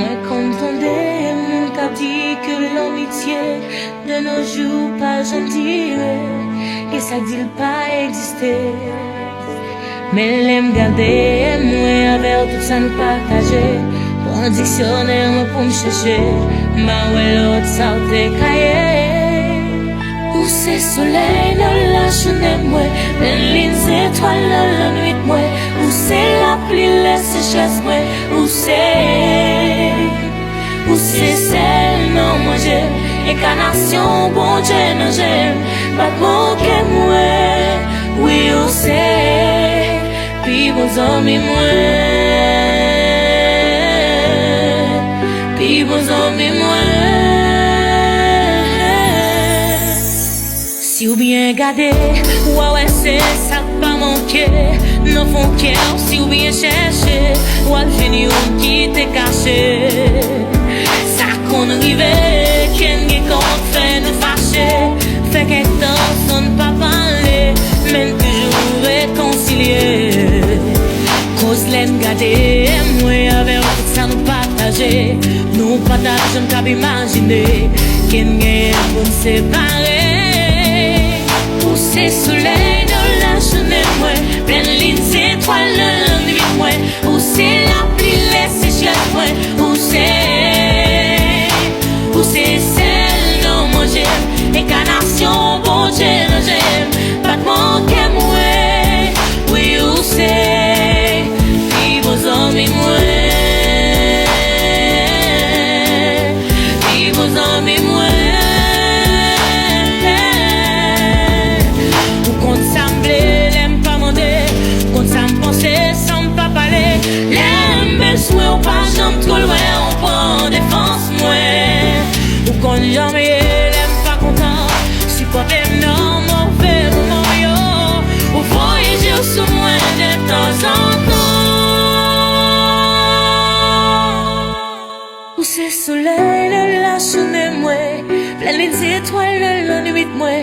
Moi comprendais mon qu'a dit que l'amitié de nos jours pas gentille et ça dit pas exister. Mais l'aime garder, moi avec tout ça nous partager. Pour un dictionnaire, moi pour me chercher, ma ouais l'autre ça t'es cahier. Où c'est soleil dans la journée, moi, les étoiles dans la nuit, moi. Où c'est la pluie, les sécheresses, moi. Où c'est celle, non, moi j'aime. Incarnation, bon Dieu, non j'aime. Pas de mots que moi, oui, où c'est. Puis vos amis, moi. Puis vos amis, moi. Si ou bien garder, ouais c'est ça pas manquer. Non font cœur, si ou bien chercher, ouais le génie qui t'est caché. Ça qu'on arrivait, qu'un qu'on fait nous fâcher. Fait qu'un temps sans ne pas parler, même toujours réconcilier. Cause l'aime garder, moi avec tout ça nous partager. Nous partageons qu'à imaginer, qu'un pour nous séparer. Où c'est soleil dans la journée, moi, pleine ligne étoiles dans la nuit, moi. Où c'est la pluie, les sécheresses, moi. Où c'est celle, non, moi j'aime. Incarnation, bon Dieu, non j'aime. Pas de manquer, moi. Oui, où c'est. Puis vos amis, moi. Puis vos amis, moi. Ou pas j'aime trop loin, on prend défense, moi. Ou qu'on jamais l'aime pas content, si pas non, mauvais moment, yo. Ou voyager sous moi de temps en temps. Où c'est soleil de la journée, moi. Plein les étoiles de la nuit, moi.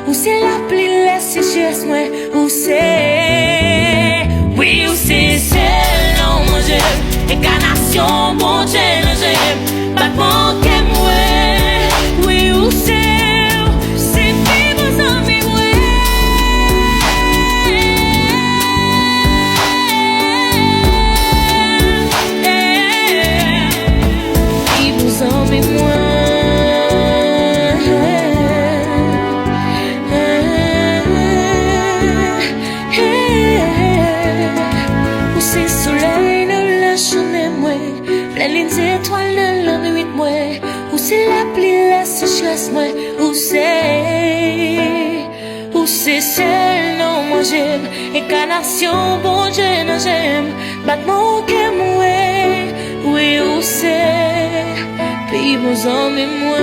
Où c'est la pluie, les sécheresses, moi. Où c'est, oui, où c'est celle, non, moi j'aime. Incarnation, bon Dieu, j'aime. Pas de manquer, moi. Oui, où c'est puis vos amis, moi. Puis vos amis, moi. Où c'est soleil dans la journée, moi. Pleine ligne étoiles dans la nuit, moi. Où c'est la pluie, la sécheresse, moi. Où c'est celle, non, moi j'aime. Incarnation, bon Dieu, non j'aime. Battement que moi, oui, où c'est. Puis vos amis, moi.